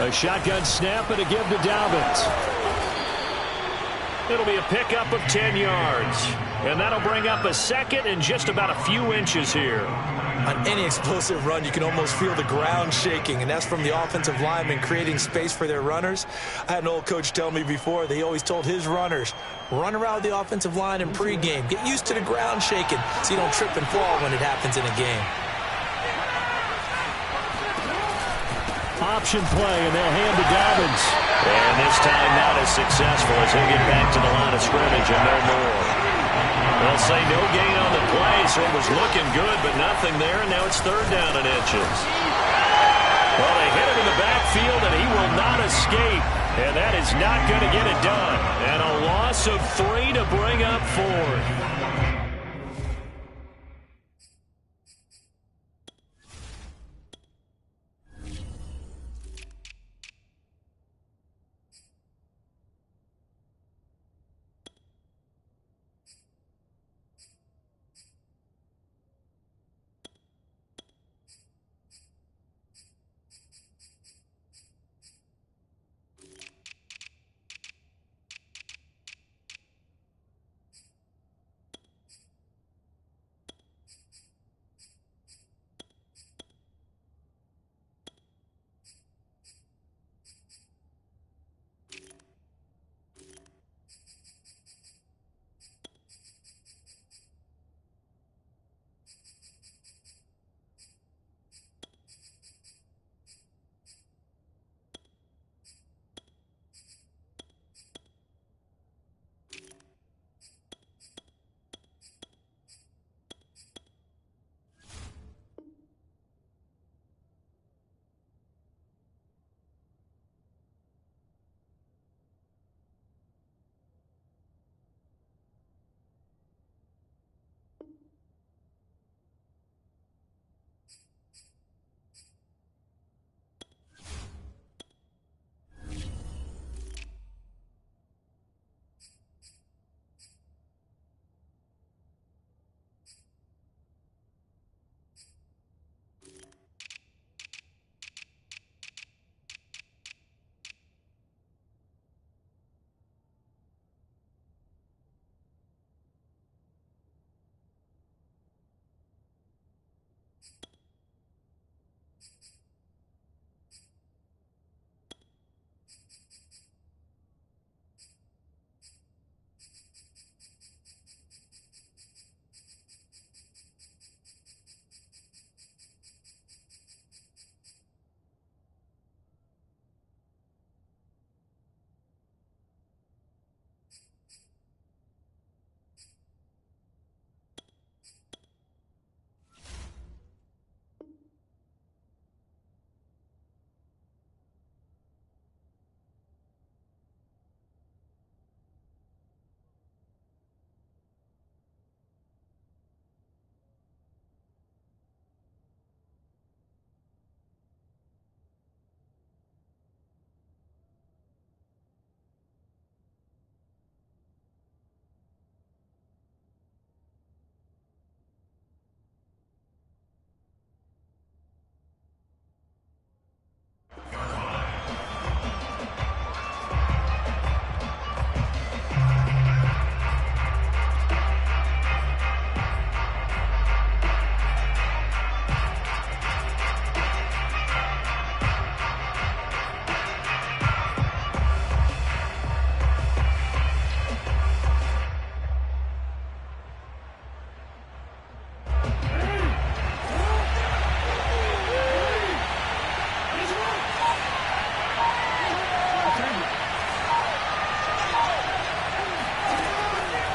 A shotgun snap and a give to Dobbins. It'll be a pickup of 10 yards. And that'll bring up a second and just about a few inches here. On any explosive run, you can almost feel the ground shaking, and that's from the offensive linemen creating space for their runners. I had an old coach tell me before, they always told his runners, run around the offensive line in pregame. Get used to the ground shaking so you don't trip and fall when it happens in a game. Option play, and they'll hand to Dobbins. And this time not as successful as he'll get back to the line of scrimmage and no more. They'll say no gain on the play, so it was looking good, but nothing there, and now it's 3rd down and inches. Well, they hit him in the backfield, and he will not escape, and that is not going to get it done. And a loss of 3 to bring up 4th.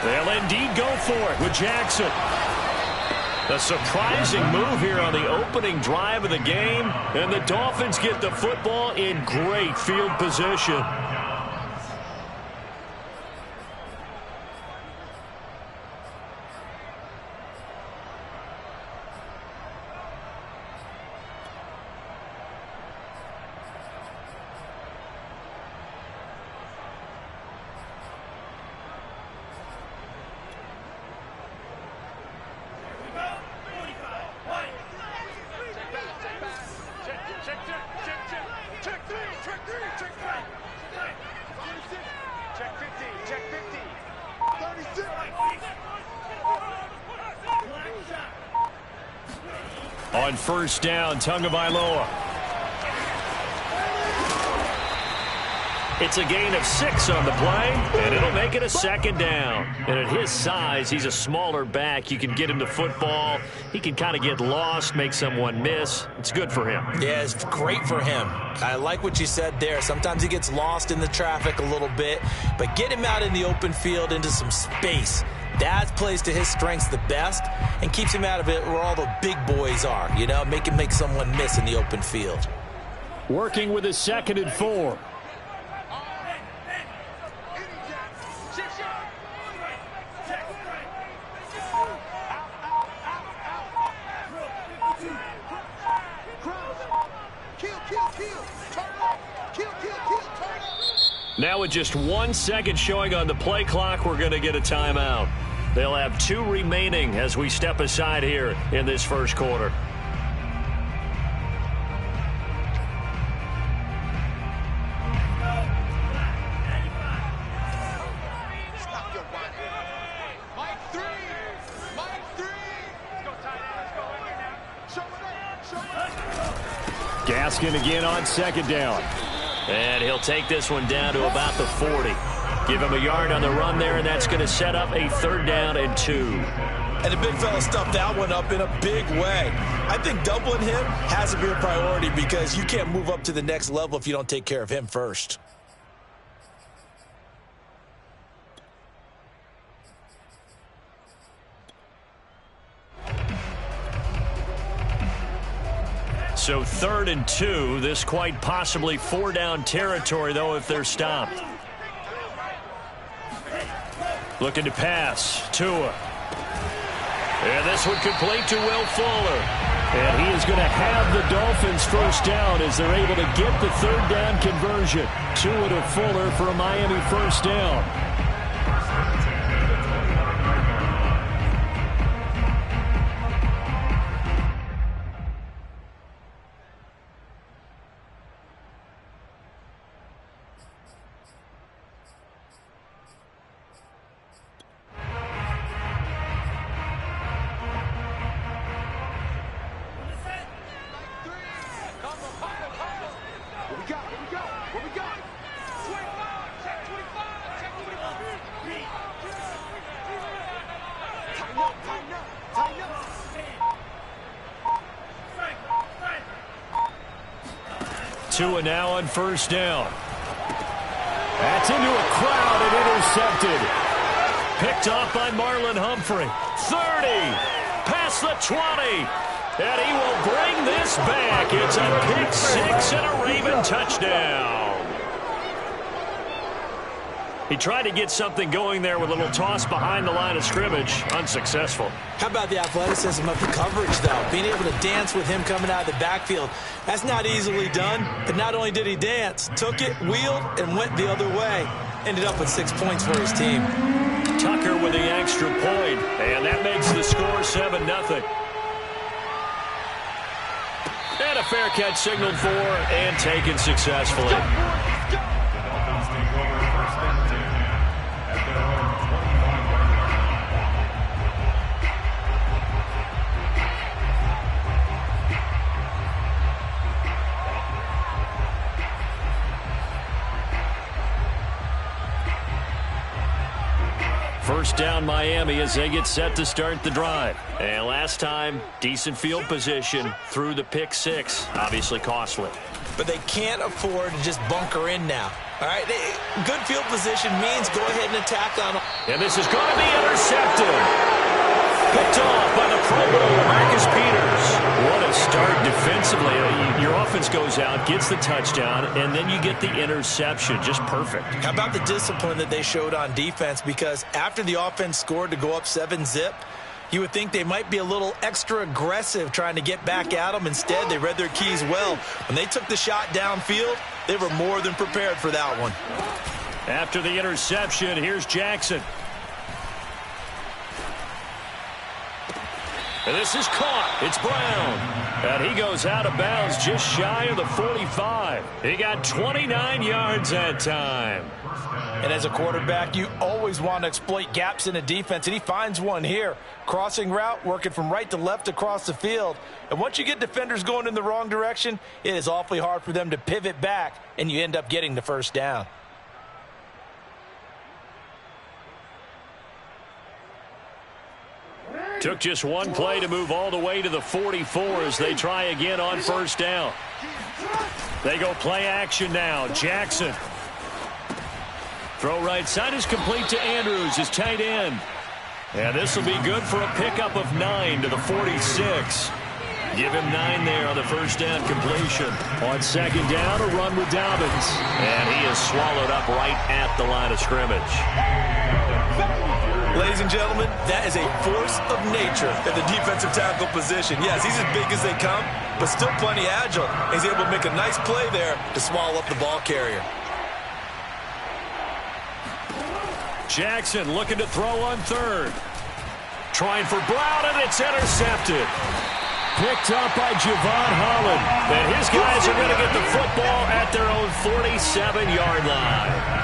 They'll indeed go for it with Jackson. A surprising move here on the opening drive of the game, and the Dolphins get the football in great field position. On first down, Tagovailoa. It's a gain of 6 on the play, and it'll make it a second down. And at his size, he's a smaller back. You can get him to football. He can kind of get lost, make someone miss. It's good for him. Yeah, it's great for him. I like what you said there. Sometimes he gets lost in the traffic a little bit, but get him out in the open field into some space. That plays to his strengths the best and keeps him out of it where all the big boys are. You know, make him make someone miss in the open field. Working with his 2nd and 4. Now with just 1 second showing on the play clock, we're going to get a timeout. They'll have 2 remaining as we step aside here in this first quarter. Gaskin again on 2nd down. And he'll take this one down to about the 40. Give him a yard on the run there, and that's going to set up a 3rd down and 2. And the big fella stuffed that one up in a big way. I think doubling him has to be a priority because you can't move up to the next level if you don't take care of him first. So 3rd and 2. This quite possibly 4-down territory, though, if they're stopped. Looking to pass. Tua. And this one complete to Will Fuller. And he is going to have the Dolphins first down as they're able to get the 3rd down conversion. Tua to Fuller for a Miami first down. Tua now on first down. That's into a crowd and intercepted. Picked off by Marlon Humphrey. 30. Past the 20. And he will bring this back. It's a pick 6 and a Raven touchdown. He tried to get something going there with a little toss behind the line of scrimmage. Unsuccessful. How about the athleticism of the coverage, though? Being able to dance with him coming out of the backfield. That's not easily done. But not only did he dance, took it, wheeled, and went the other way. Ended up with 6 points for his team. Tucker with the extra point. And that makes the score 7-0. And a fair catch signaled for and taken successfully. First down Miami as they get set to start the drive. And last time, decent field position through the pick 6. Obviously costly. But they can't afford to just bunker in now. All right, good field position means go ahead and attack on them. And this is going to be intercepted. Picked off by the Pro Bowl, Marcus Peters. What a start defensively. Your offense goes out, gets the touchdown, and then you get the interception. Just perfect. How about the discipline that they showed on defense? Because after the offense scored to go up 7-zip, you would think they might be a little extra aggressive trying to get back at them. Instead, they read their keys well. When they took the shot downfield, they were more than prepared for that one. After the interception, here's Jackson. And this is caught. It's Brown. And he goes out of bounds just shy of the 45. He got 29 yards that time. And as a quarterback, you always want to exploit gaps in a defense, and he finds one here. Crossing route, working from right to left across the field. And once you get defenders going in the wrong direction, it is awfully hard for them to pivot back, and you end up getting the first down. Took just one play to move all the way to the 44 as they try again on first down. They go play action now. Jackson. Throw right side is complete to Andrews, his tight end. And this will be good for a pickup of 9 to the 46. Give him 9 there on the first down completion. On second down, a run with Dobbins. And he is swallowed up right at the line of scrimmage. Ladies and gentlemen, that is a force of nature at the defensive tackle position. Yes, he's as big as they come, but still plenty agile. He's able to make a nice play there to swallow up the ball carrier. Jackson looking to throw on third. Trying for Brown, and it's intercepted. Picked up by Javon Holland. And his guys are going to get the football at their own 47-yard line.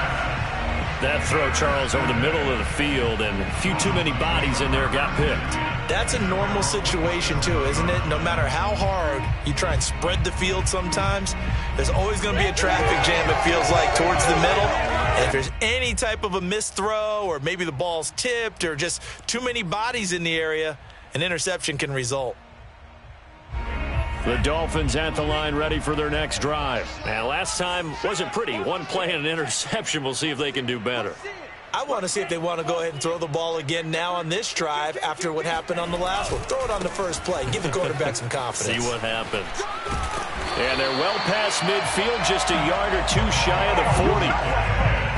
That throw, Charles, over the middle of the field, and a few too many bodies in there got picked. That's a normal situation, too, isn't it? No matter how hard you try and spread the field sometimes, there's always going to be a traffic jam, it feels like, towards the middle. And if there's any type of a missed throw, or maybe the ball's tipped, or just too many bodies in the area, an interception can result. The Dolphins at the line ready for their next drive. Now, last time wasn't pretty. One play and an interception. We'll see if they can do better. I want to see if they want to go ahead and throw the ball again now on this drive after what happened on the last one. Throw it on the first play. Give the quarterback some confidence. See what happens. And they're well past midfield, just a yard or two shy of the 40.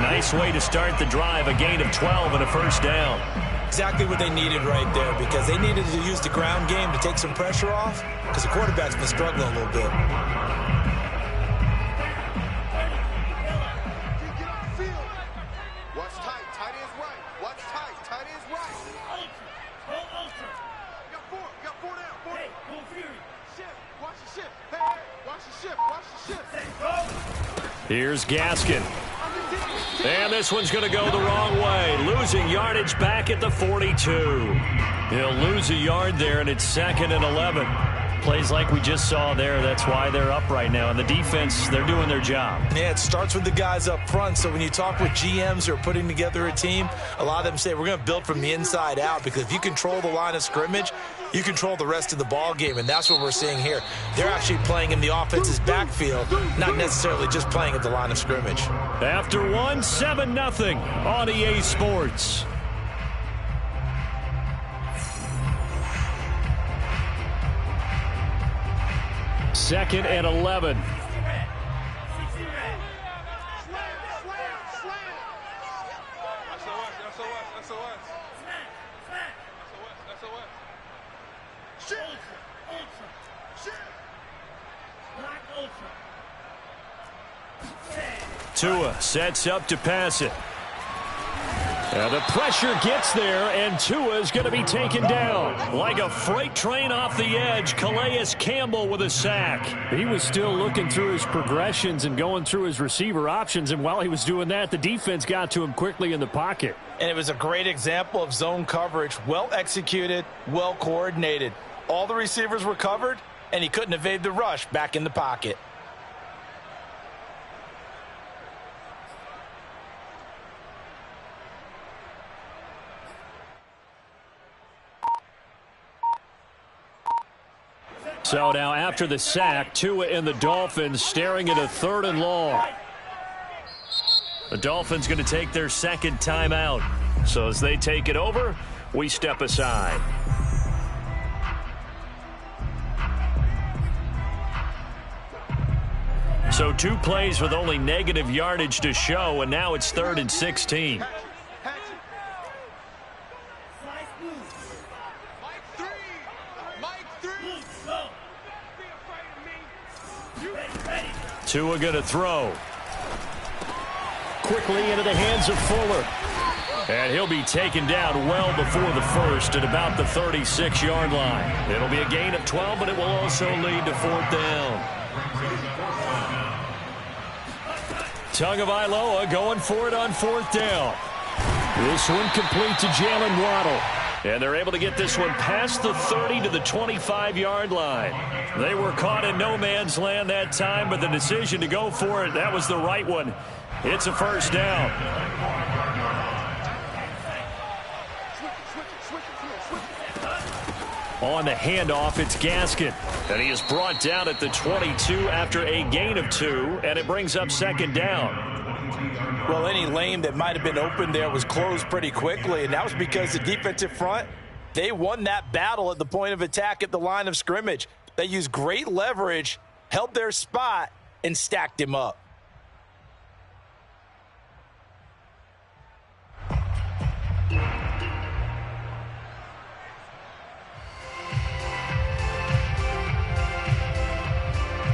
Nice way to start the drive. A gain of 12 and a first down. Exactly what they needed right there, because they needed to use the ground game to take some pressure off, because the quarterback's been struggling a little bit. Watch tight, tight ends right. Watch tight, tight ends right. Got four down, four. Hey, go Fury. Shift, watch the shift. Hey, watch the shift, watch the shift. Here's Gaskin. And this one's going to go the wrong way. Losing yardage back at the 42. He'll lose a yard there, and it's 2nd and 11. Plays like we just saw there. That's why they're up right now. And the defense, they're doing their job. Yeah, it starts with the guys up front. So when you talk with GMs who are putting together a team, a lot of them say we're going to build from the inside out, because if you control the line of scrimmage, you control the rest of the ball game, and that's what we're seeing here. They're actually playing in the offense's backfield, not necessarily just playing at the line of scrimmage. After 7-0 on EA Sports. Second and 11. Tua sets up to pass it. The pressure gets there, and Tua's going to be taken down. Like a freight train off the edge, Calais Campbell with a sack. He was still looking through his progressions and going through his receiver options, and while he was doing that, the defense got to him quickly in the pocket. And it was a great example of zone coverage. Well executed, well coordinated. All the receivers were covered, and he couldn't evade the rush back in the pocket. So now after the sack, Tua and the Dolphins staring at a 3rd and long. The Dolphins going to take their second timeout. So as they take it over, we step aside. So 2 plays with only negative yardage to show, and now it's 3rd and 16. Tua going to throw. Quickly into the hands of Fuller. And he'll be taken down well before the first at about the 36-yard line. It'll be a gain of 12, but it will also lead to 4th down. Tagovailoa going for it on 4th down. This one complete to Jalen Waddle. And they're able to get this one past the 30 to the 25-yard line. They were caught in no man's land that time, but the decision to go for it, that was the right one. It's a 1st down. On the handoff, it's Gaskin. And he is brought down at the 22 after a gain of 2, and it brings up 2nd down. Well, any lane that might have been open there was closed pretty quickly, and that was because the defensive front, they won that battle at the point of attack at the line of scrimmage. They used great leverage, held their spot, and stacked him up.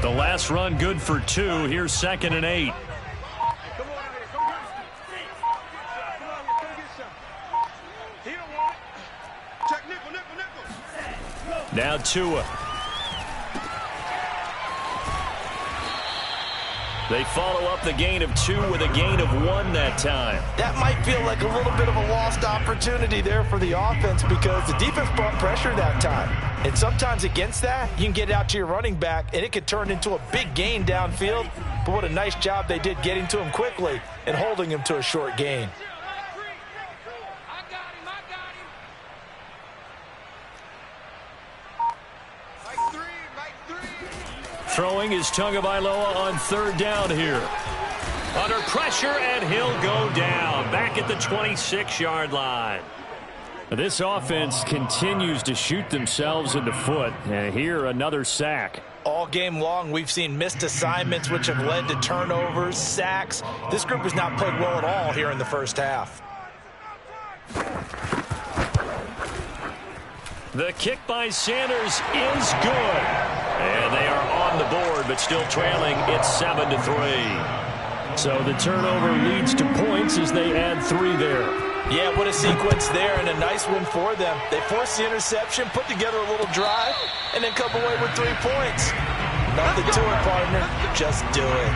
The last run good for 2. Here's 2nd and 8. Now Tua. They follow up the gain of 2 with a gain of 1 that time. That might feel like a little bit of a lost opportunity there for the offense because the defense brought pressure that time. And sometimes against that, you can get out to your running back, and it could turn into a big gain downfield. But what a nice job they did getting to him quickly and holding him to a short gain. Throwing is Tagovailoa on 3rd down here. Under pressure, and he'll go down. Back at the 26-yard line. This offense continues to shoot themselves in the foot. And here, another sack. All game long, we've seen missed assignments, which have led to turnovers, sacks. This group has not played well at all here in the first half. The kick by Sanders is good. And they are on the board, but still trailing. It's 7-3. So the turnover leads to points as they add 3 there. Yeah, what a sequence there, and a nice one for them. They forced the interception, put together a little drive, and then come away with 3 points. Nothing to it, partner. Just do it.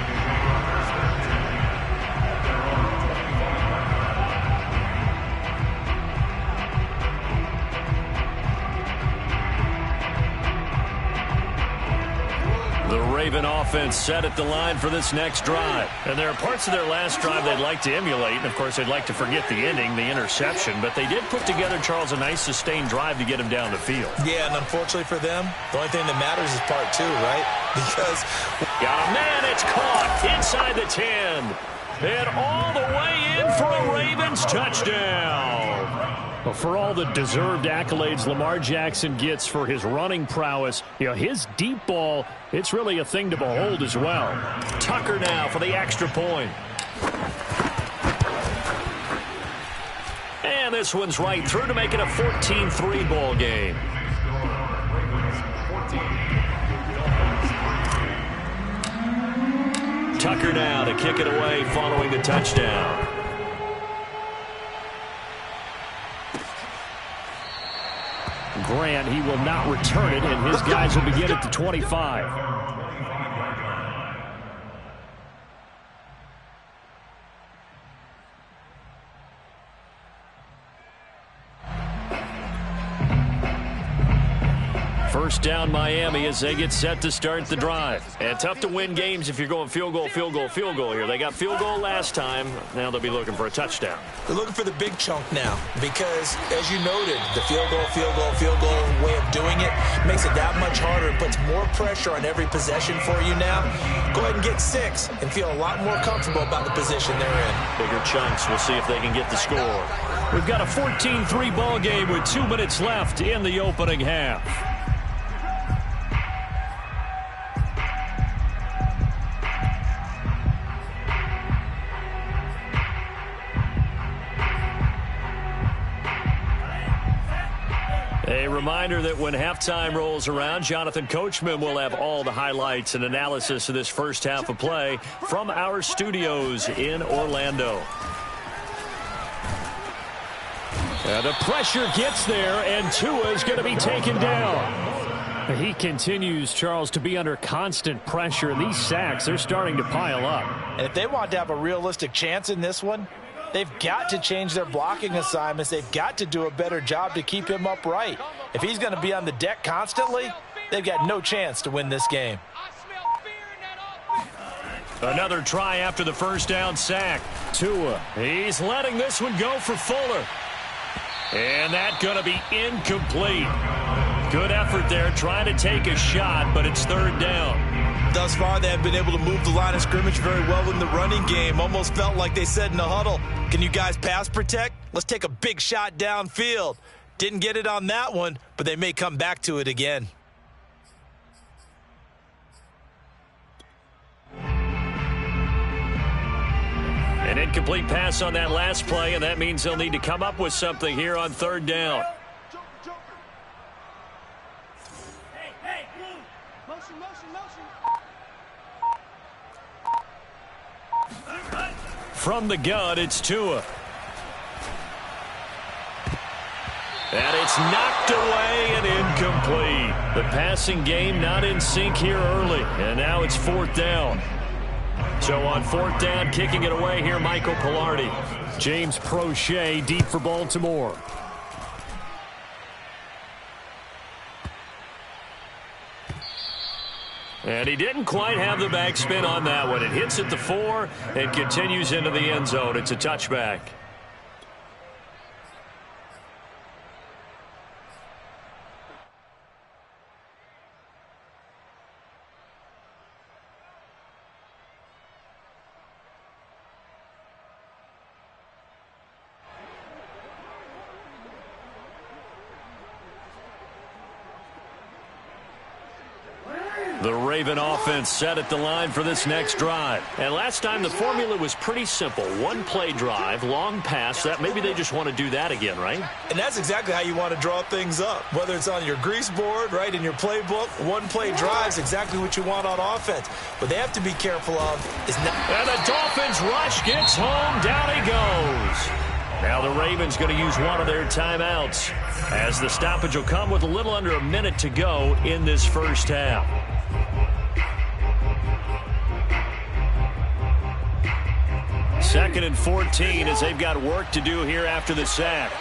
The Raven offense set at the line for this next drive. And there are parts of their last drive they'd like to emulate. And, of course, they'd like to forget the ending, the interception. But they did put together, Charles, a nice sustained drive to get him down the field. Yeah, and unfortunately for them, the only thing that matters is part 2, right? Because... got a man, it's caught inside the 10. And all the way in for a Ravens touchdown. Well, for all the deserved accolades Lamar Jackson gets for his running prowess, his deep ball, it's really a thing to behold as well. Tucker now for the extra point. And this one's right through to make it a 14-3 ball game. Tucker now to kick it away following the touchdown. Grant, he will not return it, and his guys will begin at the 25. First down Miami as they get set to start the drive. And tough to win games if you're going field goal, field goal, field goal here. They got field goal last time. Now they'll be looking for a touchdown. They're looking for the big chunk now because, as you noted, the field goal way of doing it makes it that much harder. It puts more pressure on every possession for you now. Go ahead and get 6 and feel a lot more comfortable about the position they're in. Bigger chunks. We'll see if they can get the score. We've got a 14-3 ball game with 2 minutes left in the opening half. A reminder that when halftime rolls around, Jonathan Coachman will have all the highlights and analysis of this first half of play from our studios in Orlando. The pressure gets there, and Tua is going to be taken down. He continues, Charles, to be under constant pressure. And these sacks, they're starting to pile up. And if they want to have a realistic chance in this one, they've got to change their blocking assignments. They've got to do a better job to keep him upright. If he's going to be on the deck constantly, they've got no chance to win this game. Another try after the first down sack. Tua, he's letting this one go for Fuller. And that's going to be incomplete. Good effort there trying to take a shot, but it's third down. Thus far, they have been able to move the line of scrimmage very well in the running game. Almost felt like they said in the huddle, can you guys pass protect? Let's take a big shot downfield. Didn't get it on that one, but they may come back to it again. An incomplete pass on that last play, and that means they'll need to come up with something here on third down. From the gun, it's Tua. And it's knocked away and incomplete. The passing game not in sync here early, and now it's fourth down. So on fourth down, kicking it away here, Michael Pilardi. James Prochet deep for Baltimore. And he didn't quite have the backspin on that one. It hits at the 4 and continues into the end zone. It's a touchback. The Raven offense set at the line for this next drive. And last time the formula was pretty simple. One play drive, long pass. That maybe they just want to do that again, right? And that's exactly how you want to draw things up. Whether it's on your grease board, right, in your playbook, one play drive is exactly what you want on offense. What they have to be careful of is not... And the Dolphins rush gets home. Down he goes. Now the Ravens going to use one of their timeouts as the stoppage will come with a little under a minute to go in this first half. Second and 14 as they've got work to do here after the sack.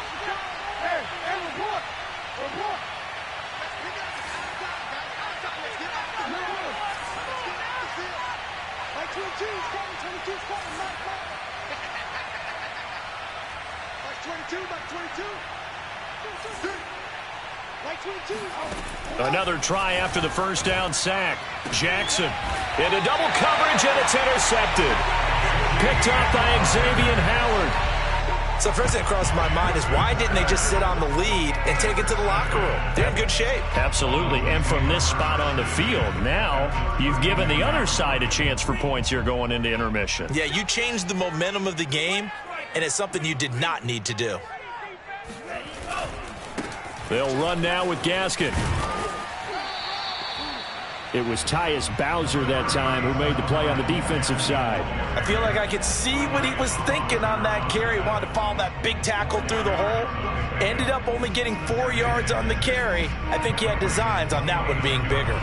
Another try after the first down sack. Jackson into double coverage, and it's intercepted. Picked up by Xavier Howard. So first thing that crossed my mind is why didn't they just sit on the lead and take it to the locker room? They're in good shape. Absolutely. And from this spot on the field, now you've given the other side a chance for points here going into intermission. Yeah, you changed the momentum of the game, and it's something you did not need to do. They'll run now with Gaskin. It was Tyus Bowser that time who made the play on the defensive side. I feel like I could see what he was thinking on that carry. He wanted to follow that big tackle through the hole. Ended up only getting 4 yards on the carry. I think he had designs on that one being bigger.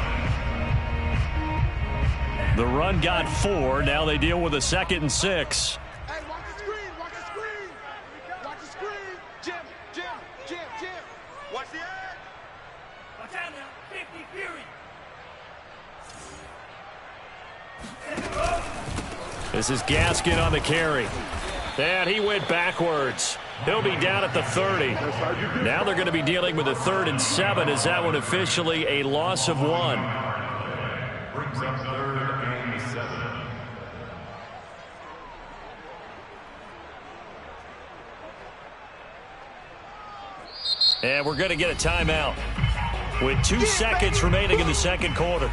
The run got 4. Now they deal with a 2nd and 6. Hey, watch the screen. Watch the screen. Watch the screen. Jim. Watch the edge. Watch out now. 50 Fury. This is Gaskin on the carry. And he went backwards. He'll be down at the 30. Now they're going to be dealing with a 3rd and 7. Is that one officially a loss of 1? Brings up 3rd and 7. And we're going to get a timeout with 2 seconds remaining in the second quarter.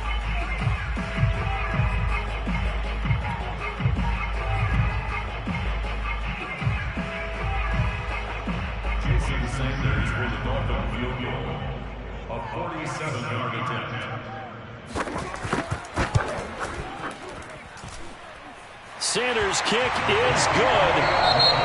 Sanders for the Dolphin field goal. A 47-yard attempt. Sanders' kick is good.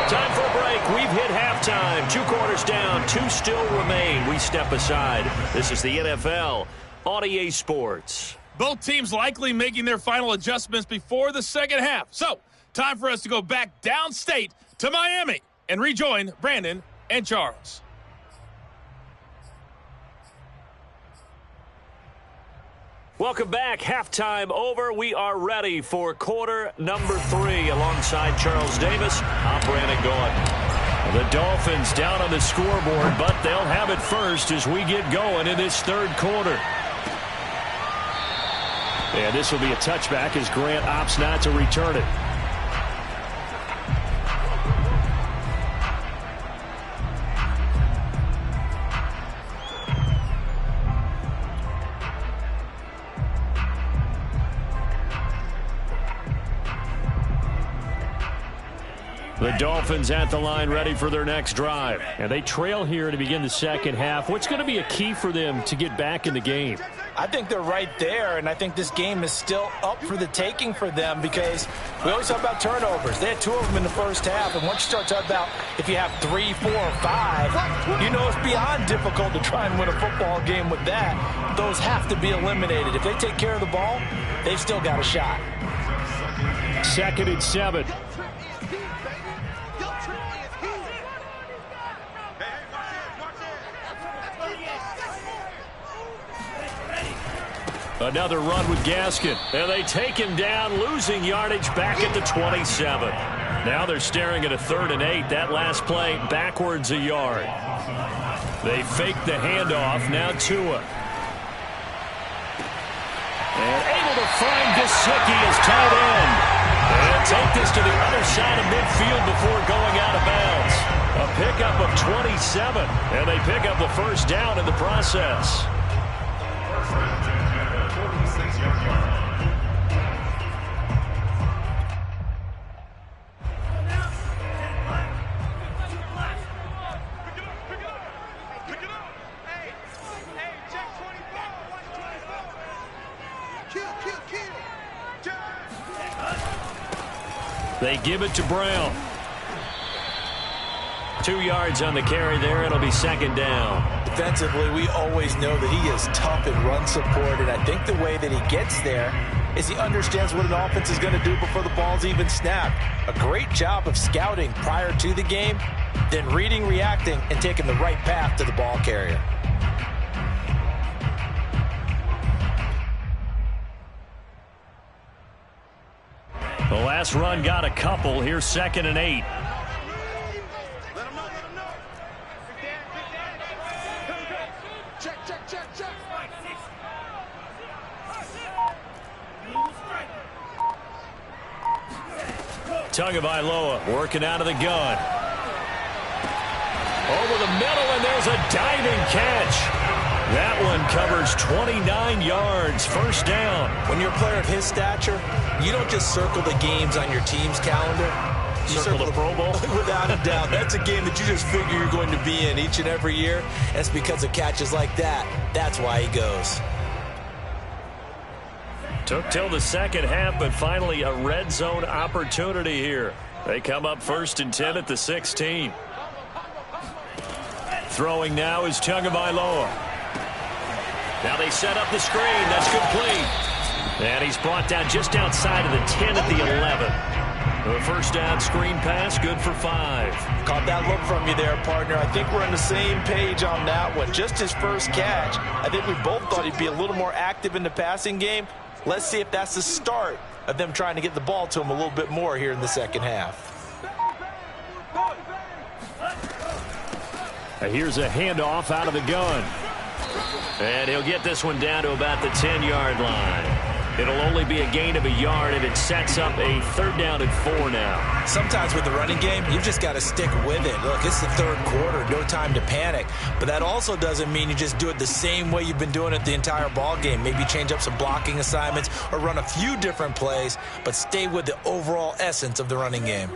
Time for a break. We've hit halftime. 2 quarters down. 2 still remain. We step aside. This is the NFL on EA Sports. Both teams likely making their final adjustments before the second half. So, time for us to go back downstate to Miami and rejoin Brandon and Charles. Welcome back. Halftime over. We are ready for quarter number 3 alongside Charles Davis. I'm Brandon Gaudin. The Dolphins down on the scoreboard, but they'll have it first as we get going in this third quarter. And this will be a touchback as Grant opts not to return it. The Dolphins at the line ready for their next drive. And they trail here to begin the second half. What's going to be a key for them to get back in the game? I think they're right there, and I think this game is still up for the taking for them because we always talk about turnovers. They had 2 of them in the first half, and once you start talking about if you have 3, 4, or 5, you know it's beyond difficult to try and win a football game with that. Those have to be eliminated. If they take care of the ball, they've still got a shot. 2nd and 7. Another run with Gaskin. And they take him down, losing yardage back at the 27. Now they're staring at a 3rd and 8. That last play backwards a yard. They fake the handoff. Now Tua. And able to find Gesicki as tight end. And take this to the other side of midfield before going out of bounds. A pickup of 27. And they pick up the first down in the process. They give it to Brown. 2 yards on the carry there. It'll be 2nd down. Defensively, we always know that he is tough in run support, and I think the way that he gets there is he understands what an offense is going to do before the ball's even snapped. A great job of scouting prior to the game, then reading, reacting, and taking the right path to the ball carrier. The last run got a couple. Here's 2nd and 8. Tagovailoa working out of the gun. Over the middle, and there's a diving catch. That one covers 29 yards. First down. When you're a player of his stature, you don't just circle the games on your team's calendar. You circle the Pro Bowl? Without a doubt. That's a game that you just figure you're going to be in each and every year. And it's because of catches like that. That's why he goes. Took till the second half, but finally a red zone opportunity here. They come up 1st and 10 at the 16. Throwing now is Tagovailoa. Now they set up the screen. That's complete. And he's brought down just outside of the 10 at the 11. The first down screen pass, good for 5. Caught that look from you there, partner. I think we're on the same page on that one. Just his first catch. I think we both thought he'd be a little more active in the passing game. Let's see if that's the start of them trying to get the ball to him a little bit more here in the second half. Here's a handoff out of the gun. And he'll get this one down to about the 10-yard line. It'll only be a gain of a yard, and it sets up a 3rd down and 4 now. Sometimes with the running game, you've just got to stick with it. Look, it's the 3rd quarter, no time to panic. But that also doesn't mean you just do it the same way you've been doing it the entire ball game. Maybe change up some blocking assignments or run a few different plays, but stay with the overall essence of the running game.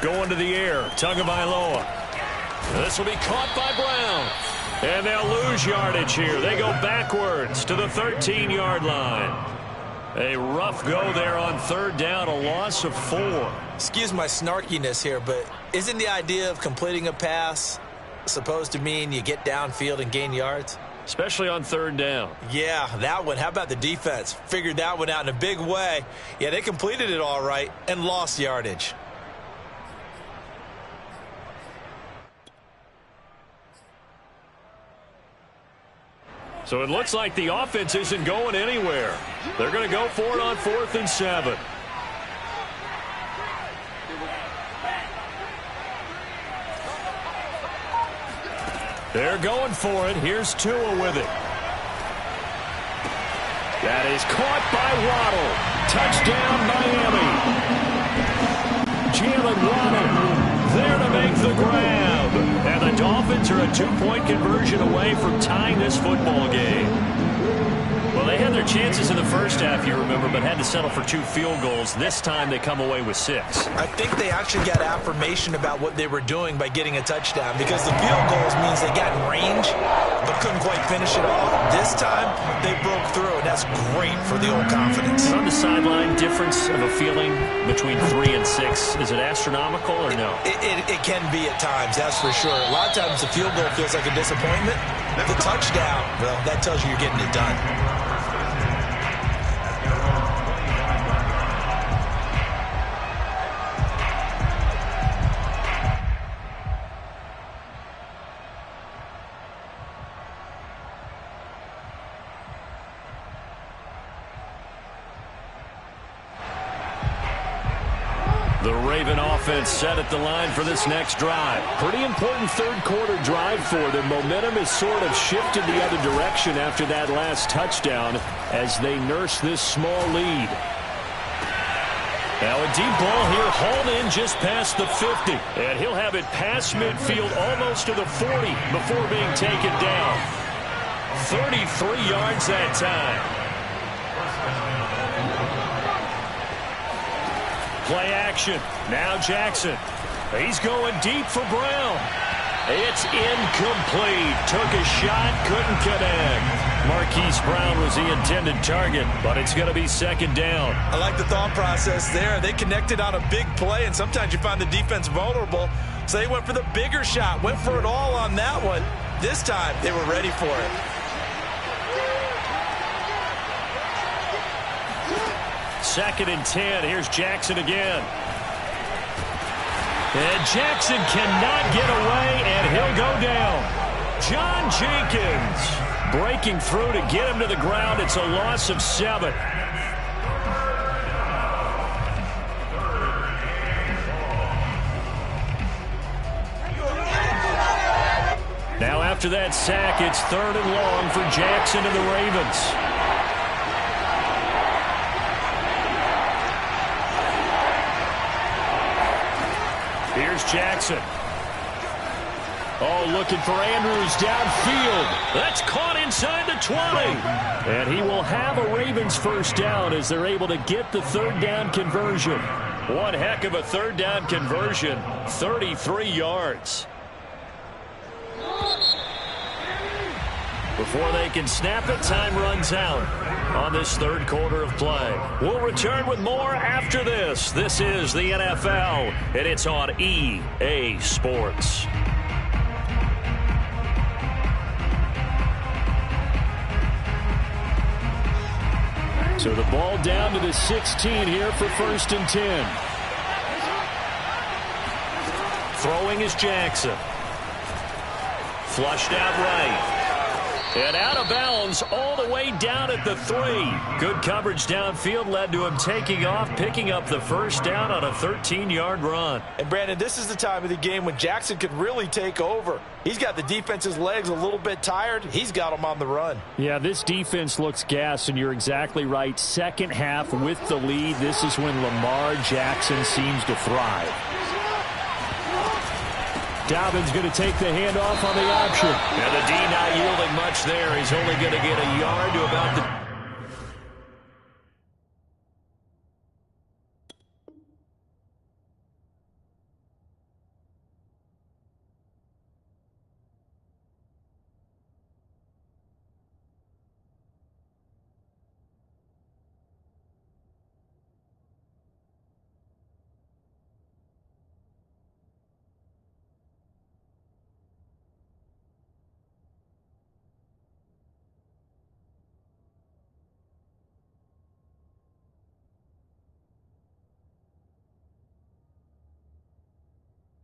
Going to the air, Tagovailoa. This will be caught by Brown. And they'll lose yardage here. They go backwards to the 13-yard line. A rough go there on third down, a loss of 4. Excuse my snarkiness here, but isn't the idea of completing a pass supposed to mean you get downfield and gain yards? Especially on third down. Yeah, that one. How about the defense? Figured that one out in a big way. Yeah, they completed it all right and lost yardage. So it looks like the offense isn't going anywhere. They're going to go for it on 4th and 7. They're going for it. Here's Tua with it. That is caught by Waddle. Touchdown, Miami. Jalen Waddle there to make the grab. And the Dolphins are a 2-point conversion away from tying this football game. Well, they had their chances in the first half, you remember, but had to settle for 2 field goals. This time they come away with 6. I think they actually got affirmation about what they were doing by getting a touchdown, because the field goals means they got in range but couldn't quite finish it off. This time they broke through, and that's great for the old confidence. On the sideline, difference of a feeling between 3 and 6, is it astronomical or no? It can be at times, that's for sure. A lot of times the field goal feels like a disappointment. The touchdown, well, that tells you you're getting it done. The Raven offense set at the line for this next drive. Pretty important third-quarter drive for them. Momentum has sort of shifted the other direction after that last touchdown as they nurse this small lead. Now a deep ball here, hauled in just past the 50. And he'll have it past midfield almost to the 40 before being taken down. 33 yards that time. Play action. Now Jackson. He's going deep for Brown. It's incomplete. Took a shot, couldn't connect. Marquise Brown was the intended target, but it's going to be 2nd down. I like the thought process there. They connected on a big play, and sometimes you find the defense vulnerable. So they went for the bigger shot, went for it all on that one. This time, they were ready for it. Second and 10. Here's Jackson again. And Jackson cannot get away, and he'll go down. John Jenkins breaking through to get him to the ground. It's a loss of 7. Now after that sack, it's 3rd and long for Jackson and the Ravens. Here's Jackson. Oh, looking for Andrews downfield. That's caught inside the 20. And he will have a Ravens first down as they're able to get the 3rd down conversion. One heck of a 3rd down conversion. 33 yards. Before they can snap it, time runs out on this 3rd quarter of play. We'll return with more after this. This is the NFL, and it's on EA Sports. So the ball down to the 16 here for 1st and 10. Throwing is Jackson. Flushed out right. And out of bounds all the way down at the 3. Good coverage downfield led to him taking off, picking up the first down on a 13-yard run. And, Brandon, this is the time of the game when Jackson could really take over. He's got the defense's legs a little bit tired. He's got them on the run. Yeah, this defense looks gassed, and you're exactly right. Second half with the lead, this is when Lamar Jackson seems to thrive. Dobbins going to take the handoff on the option. And the D not yielding much there. He's only going to get a yard to about the...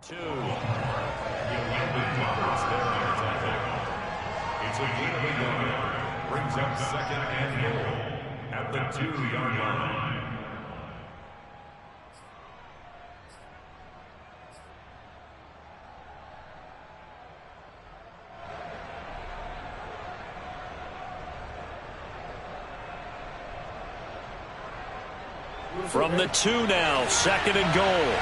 2. It's a gain of a yard. Brings up second and goal at the 2-yard line. From the 2 now, second and goal.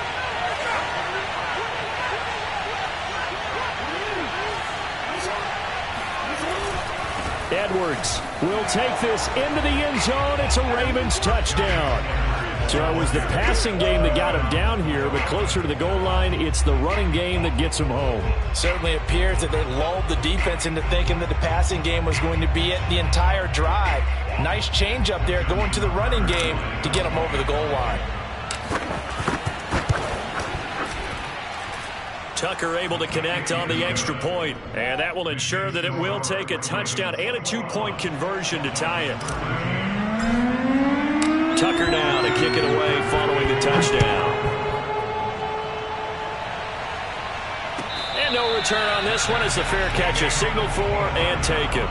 Edwards will take this into the end zone. It's a Ravens touchdown. So it was the passing game that got him down here, but closer to the goal line, it's the running game that gets him home. Certainly appears that they lulled the defense into thinking that the passing game was going to be it the entire drive. Nice change up there going to the running game to get him over the goal line. Tucker able to connect on the extra point, and that will ensure that it will take a touchdown and a 2-point conversion to tie it. Tucker now to kick it away following the touchdown. And no return on this one as the fair catch is signaled for and taken.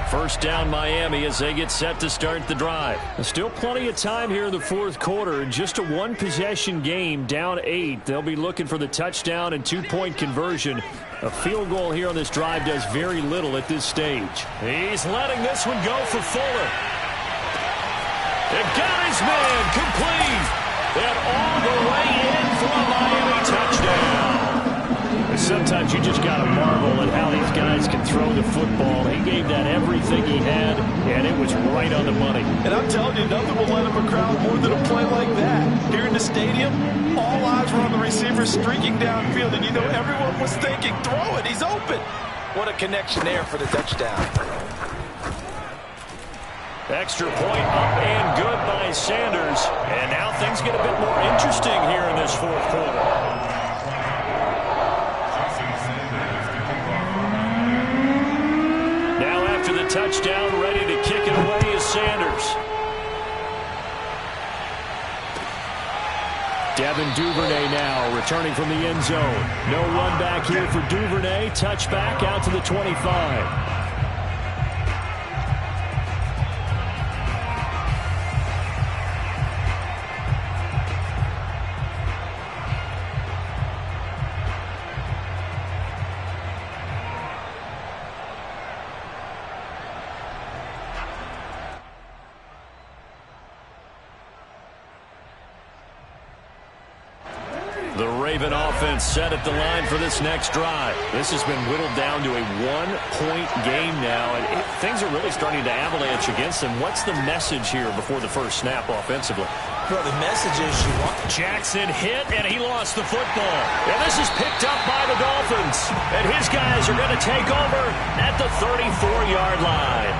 First down Miami as they get set to start the drive. Still plenty of time here in the fourth quarter. Just a one-possession game, down 8. They'll be looking for the touchdown and 2-point conversion. A field goal here on this drive does very little at this stage. He's letting this one go for Fuller. It got his man complete. And all the way in for a Miami touchdown. Sometimes you just got to marvel at how these guys can throw the football. He gave that everything he had, and it was right on the money. And I'm telling you, nothing will let up a crowd more than a play like that. Here in the stadium, all eyes were on the receiver streaking downfield, and you know everyone was thinking, throw it, he's open. What a connection there for the touchdown. Extra point up and good by Sanders. And now things get a bit more interesting here in this fourth quarter. Touchdown, ready to kick it away is Sanders. Devin Duvernay now returning from the end zone. No run back here for Duvernay. Touchback out to the 25. The Raven offense set at the line for this next drive. This has been whittled down to a one-point game now, and things are really starting to avalanche against them. What's the message here before the first snap offensively? Well, the message is you want... Jackson hit, and he lost the football. And this is picked up by the Dolphins. And his guys are going to take over at the 34-yard line.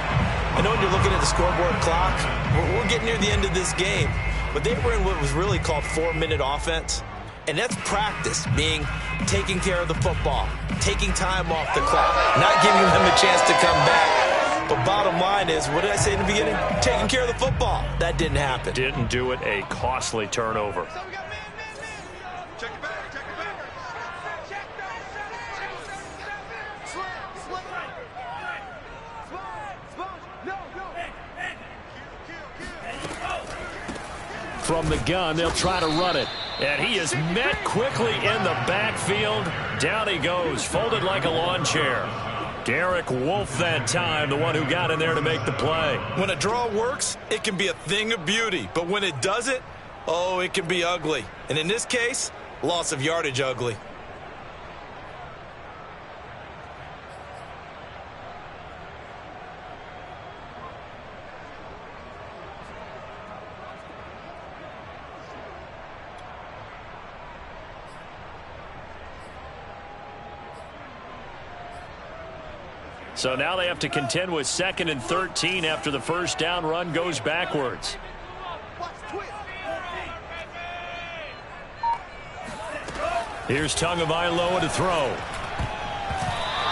I know when you're looking at the scoreboard clock, we're getting near the end of this game. But they were in what was really called 4-minute offense. And that's practice, being taking care of the football, taking time off the clock, not giving them a chance to come back. But bottom line is, what did I say in the beginning? Taking care of the football. That didn't happen. Didn't do it. A costly turnover. Check it back, check it back. From the gun, they'll try to run it. And he is met quickly in the backfield. Down he goes, folded like a lawn chair. Derek Wolfe that time, the one who got in there to make the play. When a draw works, it can be a thing of beauty. But when it doesn't, oh, it can be ugly. And in this case, loss of yardage ugly. So now they have to contend with 2nd and 13 after the first down run goes backwards. Here's Tagovailoa to throw.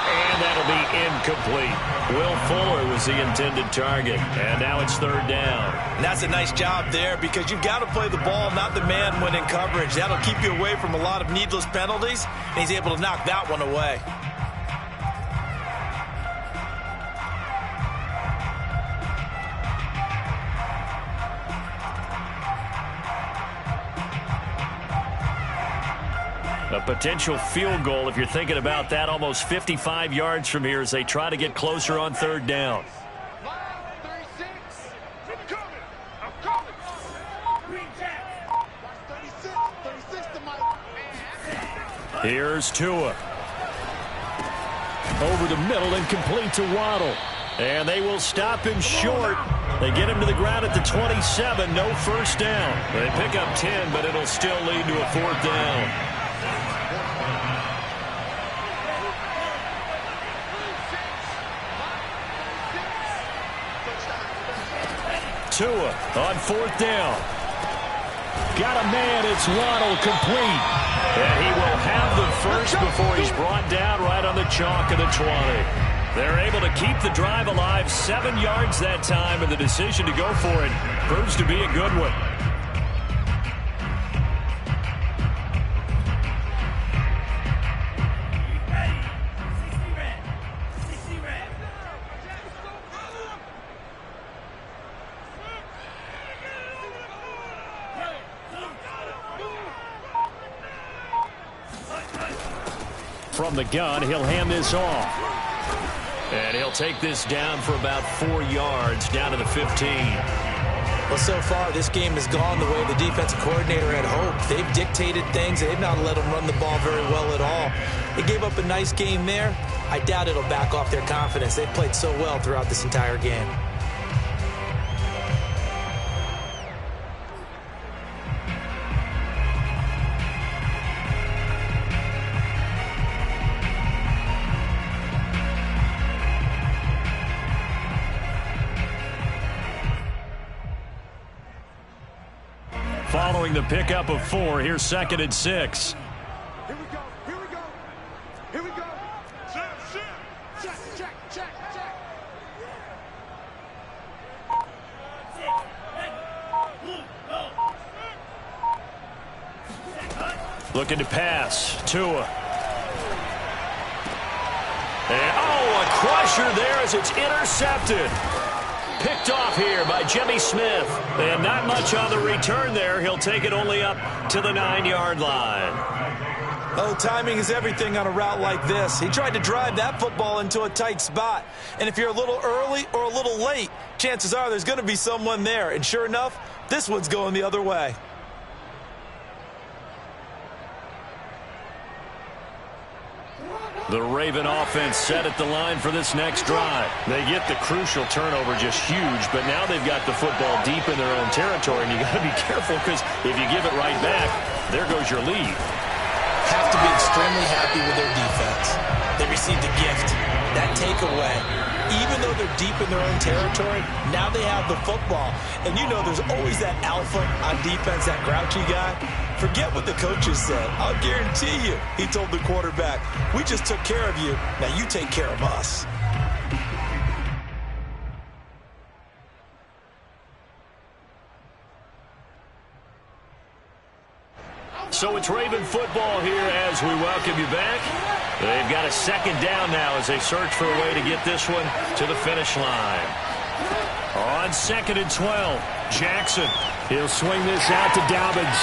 And And that'll be incomplete. Will Fuller was the intended target. And now it's third down. And that's a nice job there because you've got to play the ball, not the man when in coverage. That'll keep you away from a lot of needless penalties, and he's able to knock that one away. A potential field goal, if you're thinking about that, almost 55 yards from here as they try to get closer on third down. Here's Tua. Over the middle and complete to Waddle. And they will stop him short. They get him to the ground at the 27. No first down. They pick up 10, but it'll still lead to a fourth down. Tua on fourth down. Got a man. It's Waddle, complete. And he will have the first before he's brought down right on the chalk of the 20. They're able to keep the drive alive, 7 yards that time, and the decision to go for it proves to be a good one. From the gun, he'll hand this off. And he'll take this down for about 4 yards, down to the 15. Well, so far, this game has gone the way the defensive coordinator had hoped. They've dictated things. They've not let them run the ball very well at all. They gave up a nice game there. I doubt it'll back off their confidence. They've played so well throughout this entire game. Following the pickup of 4, here's 2nd and 6. Here we go. Here we go. Here we go. Check, check, check, check. Looking to pass. Tua. And, a crusher there as it's intercepted. Picked off here by Jimmy Smith. And not much on the return there. He'll take it only up to the 9-yard line. Oh, timing is everything on a route like this. He tried to drive that football into a tight spot. And if you're a little early or a little late, chances are there's going to be someone there. And sure enough, this one's going the other way. The Raven offense set at the line for this next drive. They get the crucial turnover, just huge, but now they've got the football deep in their own territory, and you got to be careful because if you give it right back, there goes your lead. Have to be extremely happy with their defense. They received a gift, that takeaway. Even though they're deep in their own territory, now they have the football. And you know there's always that alpha on defense, that grouchy guy. Forget what the coaches said. I'll guarantee you, he told the quarterback, we just took care of you. Now you take care of us. So it's Raven football here as we welcome you back. They've got a 2nd down now as they search for a way to get this one to the finish line. On 2nd and 12, Jackson. He'll swing this out to Dobbins.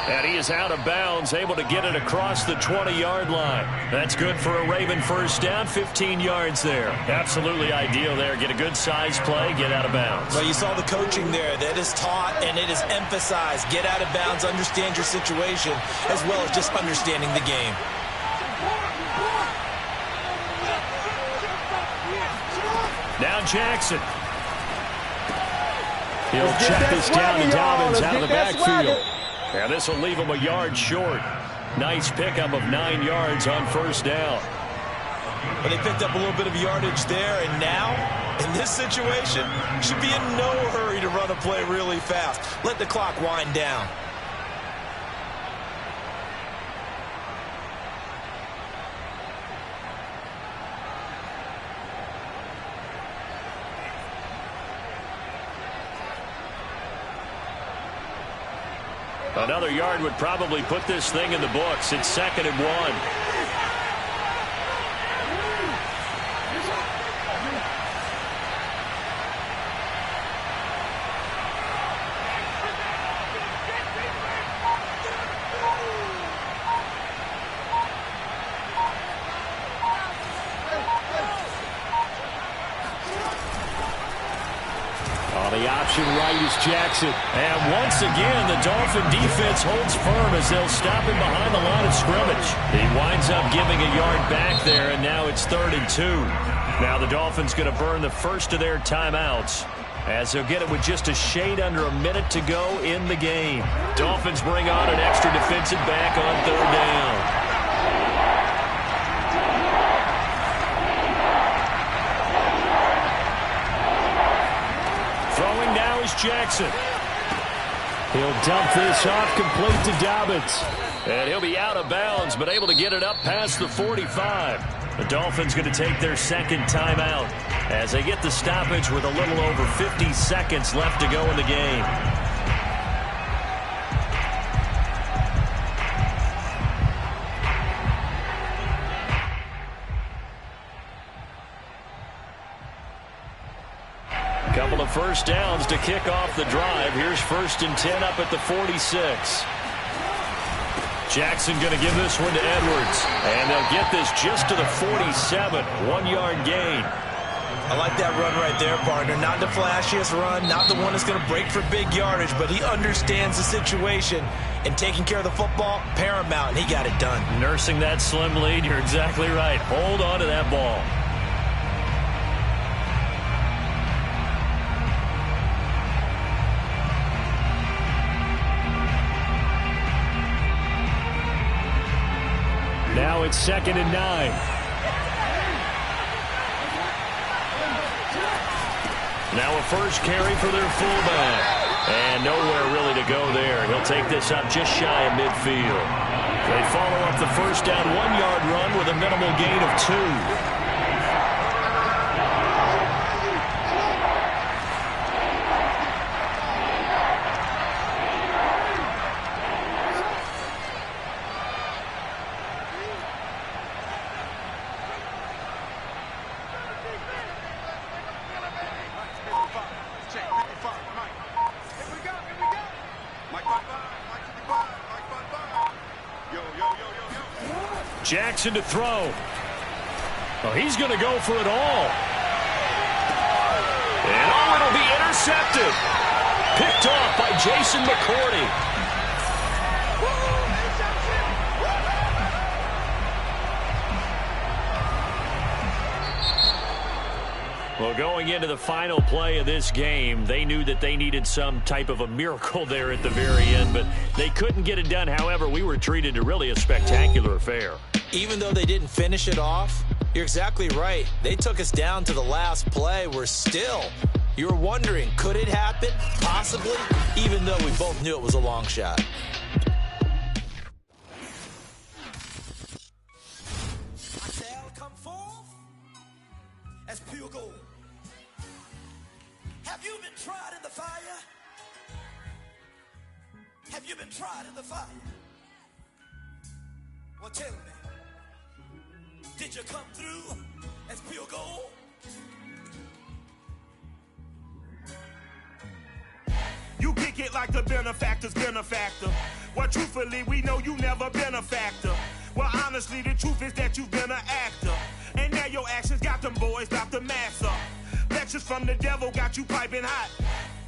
And he is out of bounds, able to get it across the 20-yard line. That's good for a Raven first down, 15 yards there. Absolutely ideal there. Get a good size play, get out of bounds. Well, you saw the coaching there. That is taught and it is emphasized. Get out of bounds, understand your situation, as well as just understanding the game. Now Jackson. He'll check this down to Dobbins out of the backfield. And this will leave him a yard short. Nice pickup of 9 yards on first down. But they picked up a little bit of yardage there, and now, in this situation, should be in no hurry to run a play really fast. Let the clock wind down. Another yard would probably put this thing in the books. It's 2nd and 1. The option right is Jackson. And once again, the Dolphin defense holds firm as they'll stop him behind the line of scrimmage. He winds up giving a yard back there, and now it's 3rd and 2. Now the Dolphins going to burn the first of their timeouts as they'll get it with just a shade under a minute to go in the game. Dolphins bring on an extra defensive back on 3rd down. Jackson. He'll dump this off complete to Dobbins. And he'll be out of bounds, but able to get it up past the 45. The Dolphins going to take their 2nd timeout as they get the stoppage with a little over 50 seconds left to go in the game. Couple of first downs to kick off the drive. Here's 1st and 10 up at the 46. Jackson going to give this one to Edwards. And they'll get this just to the 47. 1-yard gain. I like that run right there, partner. Not the flashiest run, not the one that's going to break for big yardage, but he understands the situation, and taking care of the football, paramount, and he got it done. Nursing that slim lead, you're exactly right. Hold on to that ball. Now it's 2nd and 9. Now a first carry for their fullback. And nowhere really to go there. He'll take this up just shy of midfield. They follow up the first down 1-yard run with a minimal gain of 2. Jackson to throw. Well, he's going to go for it all. And it'll be intercepted. Picked off by Jason McCourty. Well, going into the final play of this game, they knew that they needed some type of a miracle there at the very end, but they couldn't get it done. However, we were treated to really a spectacular affair. Even though they didn't finish it off, you're exactly right. They took us down to the last play. We're still, you're wondering, could it happen? Possibly, even though we both knew it was a long shot. I shall come forth as pure gold. Have you been tried in the fire? Have you been tried in the fire? Well, tell me, did you come through as pure gold? You kick it like the benefactor's benefactor. Well, truthfully, we know you never been a factor. Well, honestly, the truth is that you've been an actor. And now your actions got them boys dropped the mask up. Lectures from the devil got you piping hot.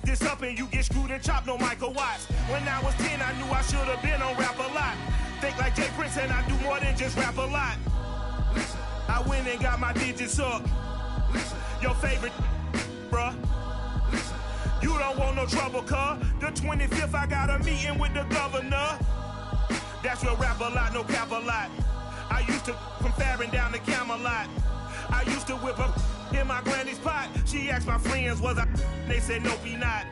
This up and you get screwed and chopped, no Michael Watts. When I was 10, I knew I should have been on Rap a Lot. Think like Jay Prince and I do more than just rap a lot. I went and got my digits up. Your favorite, bruh. You don't want no trouble, cuz. The 25th, I got a meeting with the governor. That's where Rap a Lot, no cap a lot. I used to from Farron down to Camelot. I used to whip up in my granny's pot. She asked my friends, was I? They said, nope, he not.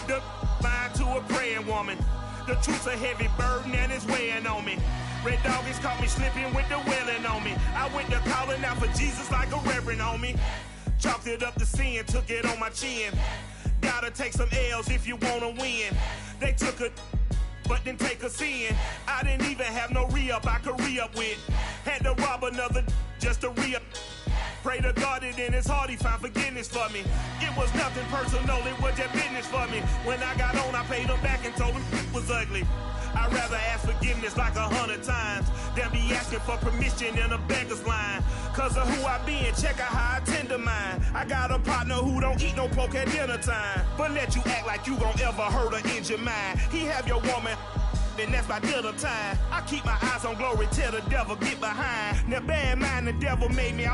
The line to a praying woman. The truth's a heavy burden and it's weighing on me. Red Doggies caught me slipping with the wailing on me. I went to calling out for Jesus like a reverend on me. Chalked it up to sin, took it on my chin. Gotta take some L's if you wanna win. They took a but then take a sin. I didn't even have no re-up I could re-up with. Had to rob another just to re-up. Pray to God that in his heart he found forgiveness for me. It was nothing personal, it was just business for me. When I got on, I paid him back and told him it was ugly. I'd rather ask forgiveness like 100 times than be asking for permission in a beggar's line. Cause of who I be and check out how I tend to mine. I got a partner who don't eat no pork at dinner time, but let you act like you gon' ever hurt or injure mine. He have your woman, and that's my dinner time. I keep my eyes on glory till the devil get behind. Now bear in mind the devil made me